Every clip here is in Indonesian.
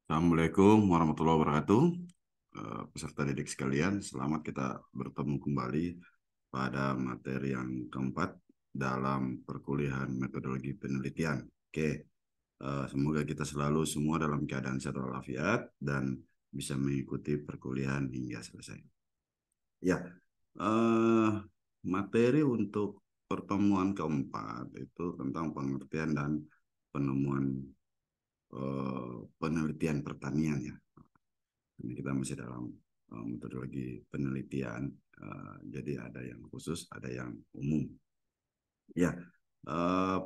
Assalamualaikum warahmatullahi wabarakatuh. Peserta didik sekalian, selamat kita bertemu kembali pada materi yang keempat dalam perkuliahan metodologi penelitian. Oke, semoga kita selalu semua dalam keadaan sehat walafiat dan bisa mengikuti perkuliahan hingga selesai. Ya, eh, materi untuk pertemuan keempat itu tentang pengertian dan penemuan penelitian pertanian ya. Ini kita masih dalam metodologi penelitian, jadi ada yang khusus, ada yang umum. Ya,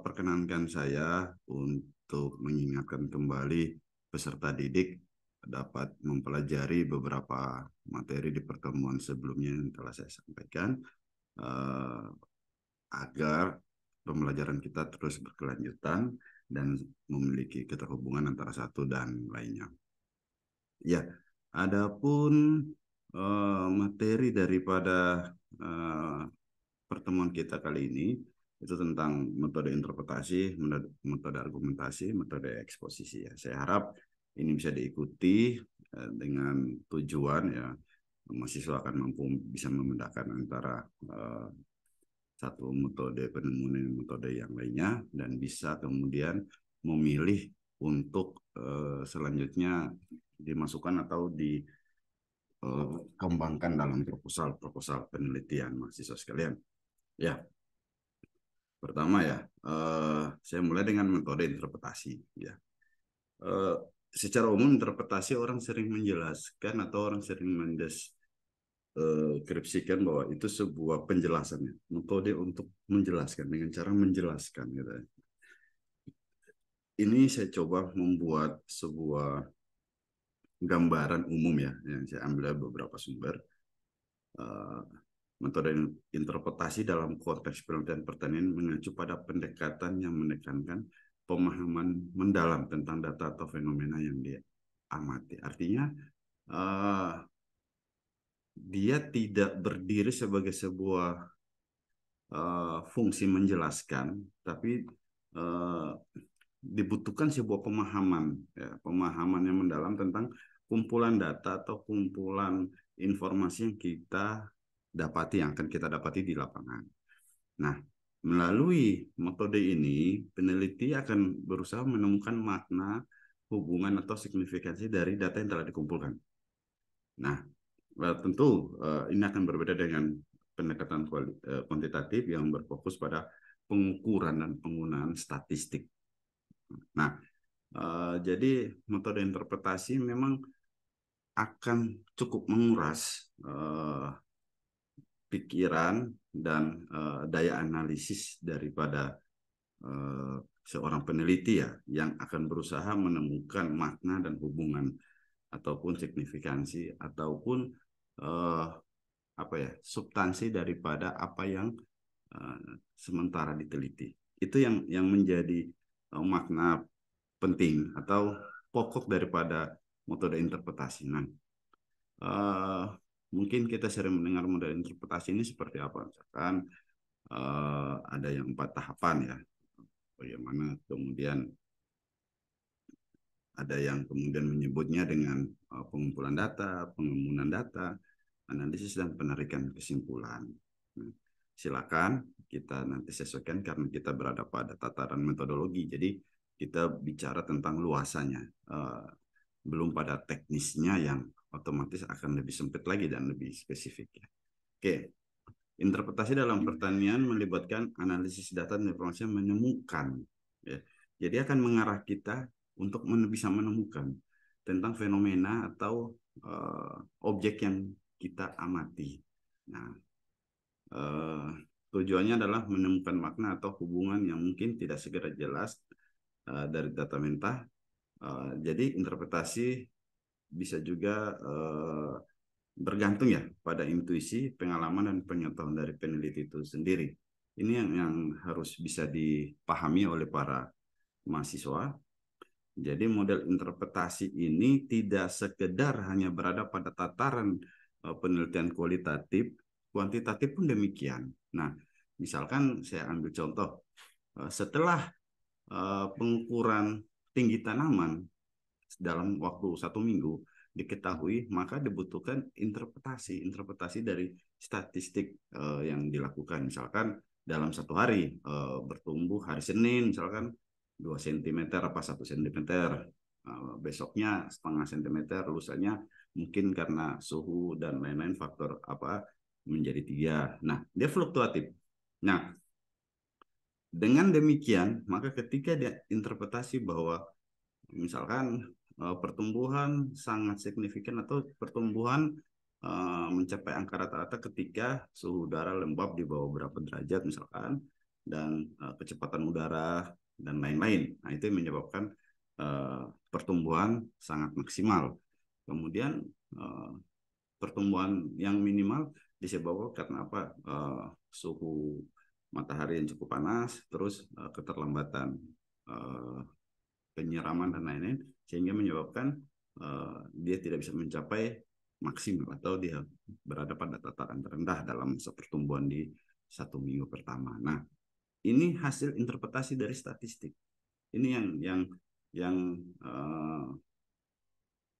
perkenankan saya untuk mengingatkan kembali peserta didik dapat mempelajari beberapa materi di pertemuan sebelumnya yang telah saya sampaikan, eh, agar pembelajaran kita terus berkelanjutan dan memiliki keterhubungan antara satu dan lainnya. Ya, adapun materi daripada eh, pertemuan kita kali ini itu tentang metode interpretasi, metode argumentasi, metode eksposisi ya. Saya harap ini bisa diikuti dengan tujuan ya mahasiswa akan mampu bisa membedakan antara satu metode penemuan dan metode yang lainnya dan bisa kemudian memilih untuk selanjutnya dimasukkan atau dikembangkan dalam proposal penelitian mahasiswa sekalian. Ya, pertama ya, saya mulai dengan metode interpretasi. Ya, eh, secara umum interpretasi orang sering menjelaskan atau orang sering mendeskripsikan bahwa itu sebuah penjelasannya, metode untuk menjelaskan dengan cara menjelaskan gitu. Ini saya coba membuat sebuah gambaran umum ya yang saya ambil dari beberapa sumber. Uh, Metode interpretasi dalam konteks penelitian pertanian mengacu pada pendekatan yang menekankan pemahaman mendalam tentang data atau fenomena yang diamati. Artinya uh, dia tidak berdiri sebagai sebuah fungsi menjelaskan, tapi uh, dibutuhkan sebuah pemahaman, ya, pemahaman yang mendalam tentang kumpulan data atau kumpulan informasi yang kita dapati, yang akan kita dapati di lapangan. Nah, melalui metode ini, peneliti akan berusaha menemukan makna, hubungan, atau signifikansi dari data yang telah dikumpulkan. Nah, tentu ini akan berbeda dengan pendekatan kuantitatif yang berfokus pada pengukuran dan penggunaan statistik. Nah, jadi metode interpretasi memang akan cukup menguras pikiran dan daya analisis daripada seorang peneliti ya yang akan berusaha menemukan makna dan hubungan ataupun signifikansi ataupun uh, apa ya substansi daripada apa yang sementara diteliti. Itu yang menjadi makna penting atau pokok daripada metode interpretasi. Nah, uh, mungkin kita sering mendengar model interpretasi ini seperti apa. Misalkan ada yang 4 tahapan ya, bagaimana kemudian ada yang kemudian menyebutnya dengan pengumpulan data, pengembangan data, analisis dan penarikan kesimpulan. Nah, silakan kita nanti sesuaikan karena kita berada pada tataran metodologi. Jadi kita bicara tentang luasannya, belum pada teknisnya yang otomatis akan lebih sempit lagi dan lebih spesifik ya. Oke, interpretasi dalam pertanian melibatkan analisis data dan informasi yang menemukan. Ya. Jadi akan mengarah kita untuk bisa menemukan tentang fenomena atau objek yang kita amati. Nah, uh, tujuannya adalah menemukan makna atau hubungan yang mungkin tidak segera jelas dari data mentah. Jadi interpretasi bisa juga bergantung ya pada intuisi, pengalaman dan pengetahuan dari peneliti itu sendiri. Ini yang harus bisa dipahami oleh para mahasiswa. Jadi model interpretasi ini tidak sekedar hanya berada pada tataran penelitian kualitatif, kuantitatif pun demikian. Nah, misalkan saya ambil contoh, setelah pengukuran tinggi tanaman, dalam waktu 1 minggu diketahui, maka dibutuhkan interpretasi dari statistik yang dilakukan. Misalkan dalam 1 hari bertumbuh hari Senin misalkan 2 cm apa 1 cm, besoknya setengah sentimeter, lusanya mungkin karena suhu dan lain-lain faktor apa menjadi 3. Nah, dia fluktuatif. Nah, dengan demikian, maka ketika dia interpretasi bahwa misalkan pertumbuhan sangat signifikan atau pertumbuhan mencapai angka rata-rata ketika suhu udara lembab di bawah berapa derajat misalkan, dan kecepatan udara dan lain-lain. Nah, itu yang menyebabkan pertumbuhan sangat maksimal. Kemudian pertumbuhan yang minimal disebabkan karena apa? Suhu matahari yang cukup panas, terus keterlambatan penyiraman dan lain-lain, sehingga menyebabkan dia tidak bisa mencapai maksimal atau dia berada pada tataran terendah dalam masa pertumbuhan di 1 minggu pertama. Nah, ini hasil interpretasi dari statistik. Ini yang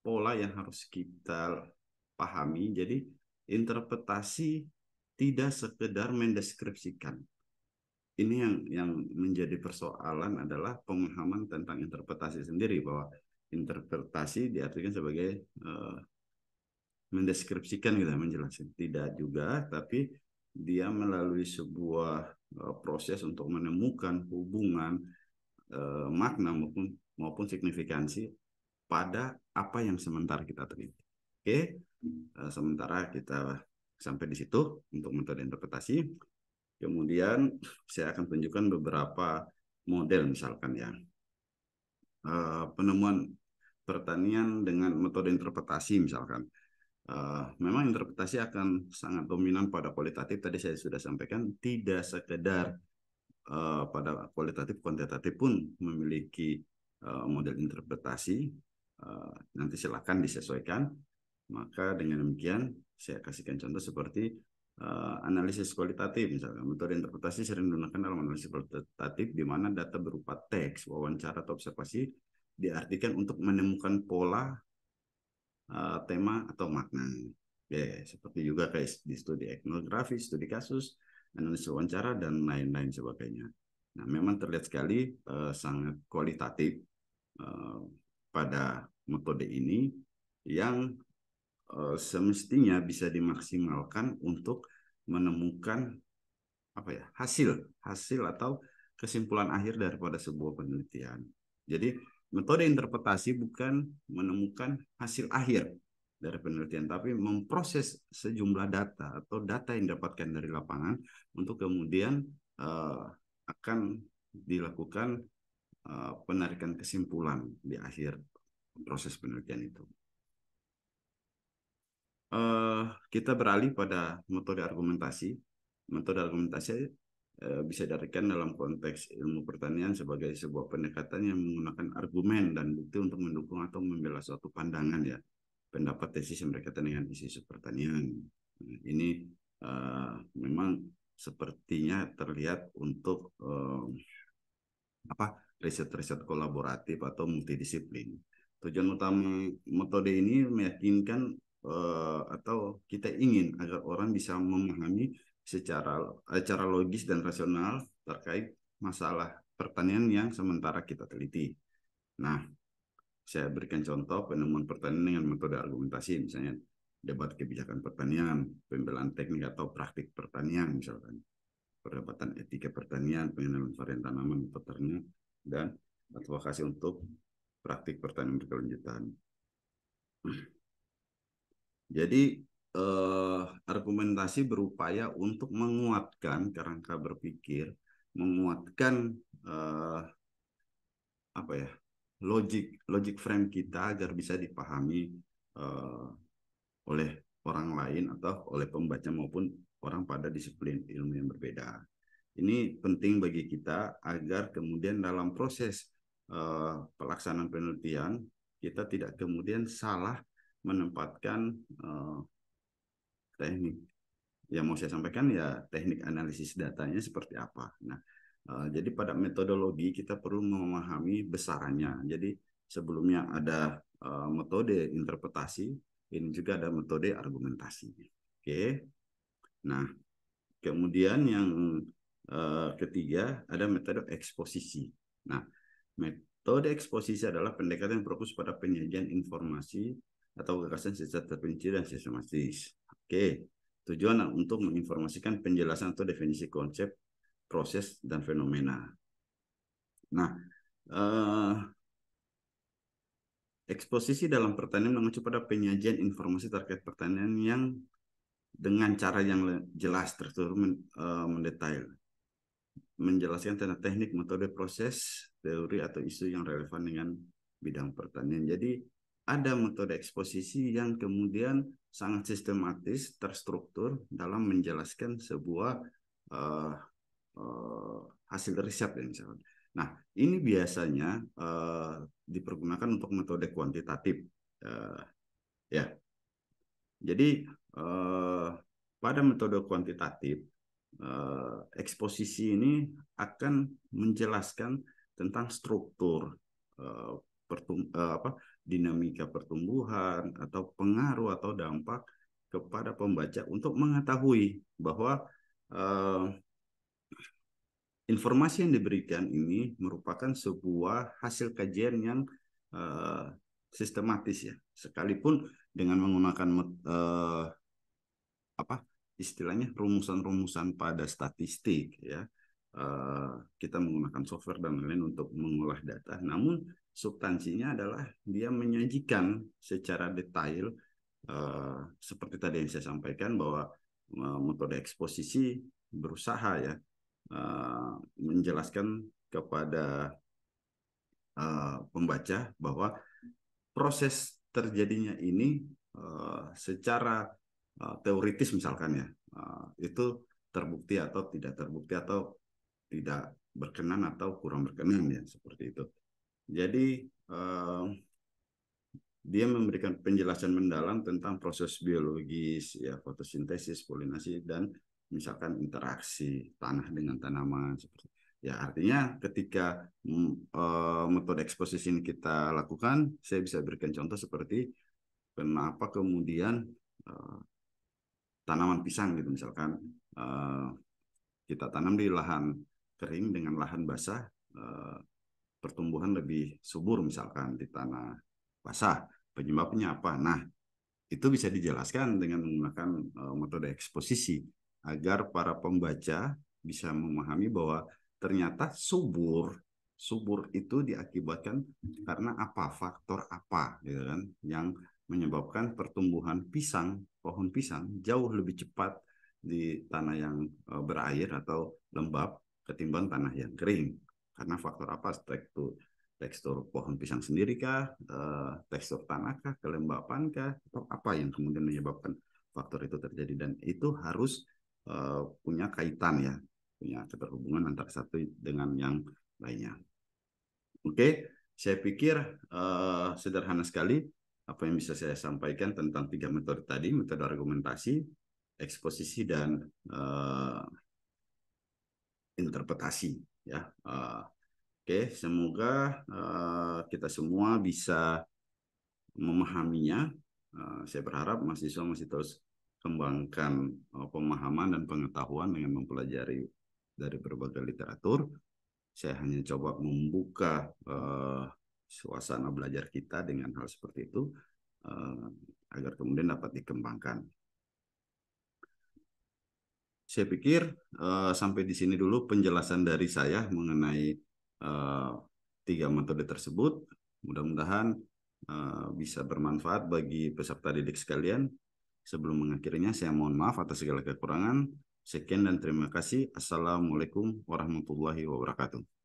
pola yang harus kita pahami. Jadi interpretasi tidak sekedar mendeskripsikan. Ini yang menjadi persoalan adalah pemahaman tentang interpretasi sendiri, bahwa interpretasi diartikan sebagai mendeskripsikan gitu, menjelaskan. Tidak juga, tapi dia melalui sebuah proses untuk menemukan hubungan makna maupun signifikansi pada apa yang sementara kita teliti. Oke, sementara kita sampai di situ untuk metode interpretasi. Kemudian saya akan tunjukkan beberapa model misalkan ya. Penemuan pertanian dengan metode interpretasi misalkan. Memang interpretasi akan sangat dominan pada kualitatif. Tadi saya sudah sampaikan, tidak sekedar pada kualitatif, kuantitatif pun memiliki model interpretasi. Nanti silakan disesuaikan. Maka dengan demikian saya kasihkan contoh seperti analisis kualitatif. Misalnya metode interpretasi sering digunakan dalam analisis kualitatif di mana data berupa teks, wawancara atau observasi diartikan untuk menemukan pola, tema atau makna. Ya, seperti juga kayak di studi etnografi, studi kasus, analisis wawancara dan lain-lain sebagainya. Nah, memang terlihat sekali sangat kualitatif pada metode ini yang semestinya bisa dimaksimalkan untuk menemukan apa ya, hasil atau kesimpulan akhir daripada sebuah penelitian. Jadi metode interpretasi bukan menemukan hasil akhir dari penelitian, tapi memproses sejumlah data atau data yang didapatkan dari lapangan untuk kemudian akan dilakukan penarikan kesimpulan di akhir proses penelitian itu. Kita beralih pada metode argumentasi. Metode argumentasi bisa diartikan dalam konteks ilmu pertanian sebagai sebuah pendekatan yang menggunakan argumen dan bukti untuk mendukung atau membela suatu pandangan ya, pendapat, tesis yang berkaitan dengan isu pertanian. Ini memang sepertinya terlihat untuk riset-riset kolaboratif atau multidisiplin. Tujuan utama metode ini meyakinkan atau kita ingin agar orang bisa memahami secara logis dan rasional terkait masalah pertanian yang sementara kita teliti. Nah, saya berikan contoh penemuan pertanian dengan metode argumentasi, misalnya debat kebijakan pertanian, pembelaan teknik atau praktik pertanian misalkan, perdebatan etika pertanian, pengenalan varian tanaman atau ternak, dan advokasi untuk praktik pertanian berkelanjutan. Jadi argumentasi berupaya untuk menguatkan kerangka berpikir, menguatkan logik frame kita agar bisa dipahami oleh orang lain atau oleh pembaca maupun orang pada disiplin ilmu yang berbeda. Ini penting bagi kita agar kemudian dalam proses pelaksanaan penelitian kita tidak kemudian salah menempatkan teknik. Yang mau saya sampaikan ya teknik analisis datanya seperti apa. Nah, jadi pada metodologi kita perlu memahami besarannya. Jadi sebelumnya ada metode interpretasi, ini juga ada metode argumentasi. Oke. Nah, kemudian yang ketiga ada metode eksposisi. Nah, metode eksposisi adalah pendekatan yang fokus pada penyajian informasi atau gagasan secara terperinci dan sistematis. Oke, tujuan untuk menginformasikan penjelasan atau definisi konsep, proses, dan fenomena. Nah, eksposisi dalam pertanian mengacu pada penyajian informasi terkait pertanian yang dengan cara yang jelas, terstruktur, mendetail, menjelaskan tentang teknik, metode, proses, teori, atau isu yang relevan dengan bidang pertanian. Jadi ada metode eksposisi yang kemudian sangat sistematis, terstruktur dalam menjelaskan sebuah hasil riset ya misalnya. Nah, ini biasanya dipergunakan untuk metode kuantitatif. Ya, jadi pada metode kuantitatif, eksposisi ini akan menjelaskan tentang struktur, dinamika pertumbuhan, atau pengaruh atau dampak kepada pembaca untuk mengetahui bahwa informasi yang diberikan ini merupakan sebuah hasil kajian yang sistematis ya, sekalipun dengan menggunakan istilahnya rumusan-rumusan pada statistik ya, kita menggunakan software dan lain-lain untuk mengolah data, namun substansinya adalah dia menyajikan secara detail seperti tadi yang saya sampaikan bahwa metode eksposisi berusaha ya menjelaskan kepada pembaca bahwa proses terjadinya ini secara teoritis misalkan ya, itu terbukti atau tidak terbukti atau tidak berkenan atau kurang berkenan ya, seperti itu. Jadi dia memberikan penjelasan mendalam tentang proses biologis ya, fotosintesis, polinasi, dan misalkan interaksi tanah dengan tanaman seperti ya. Artinya ketika metode eksposisi ini kita lakukan, saya bisa berikan contoh seperti kenapa kemudian tanaman pisang gitu misalkan kita tanam di lahan kering dengan lahan basah, pertumbuhan lebih subur misalkan di tanah basah, penyebabnya apa? Nah, itu bisa dijelaskan dengan menggunakan metode eksposisi agar para pembaca bisa memahami bahwa ternyata subur itu diakibatkan karena apa, faktor apa gitu kan, yang menyebabkan pertumbuhan pisang, pohon pisang jauh lebih cepat di tanah yang berair atau lembab ketimbang tanah yang kering. Karena faktor apa? Tekstur pohon pisang sendiri kah, tekstur tanah kah, kelembapan kah, atau apa yang kemudian menyebabkan faktor itu terjadi. Dan itu harus punya kaitan ya, punya keterhubungan antara satu dengan yang lainnya. Oke, saya pikir sederhana sekali apa yang bisa saya sampaikan tentang 3 metode tadi, metode argumentasi, eksposisi, dan interpretasi ya. Oke, semoga kita semua bisa memahaminya. Saya berharap mahasiswa masih terus kembangkan pemahaman dan pengetahuan dengan mempelajari dari berbagai literatur. Saya hanya coba membuka suasana belajar kita dengan hal seperti itu agar kemudian dapat dikembangkan. Saya pikir sampai di sini dulu penjelasan dari saya mengenai 3 metode tersebut. Mudah-mudahan bisa bermanfaat bagi peserta didik sekalian. Sebelum mengakhirinya, saya mohon maaf atas segala kekurangan. Sekian dan terima kasih. Assalamualaikum warahmatullahi wabarakatuh.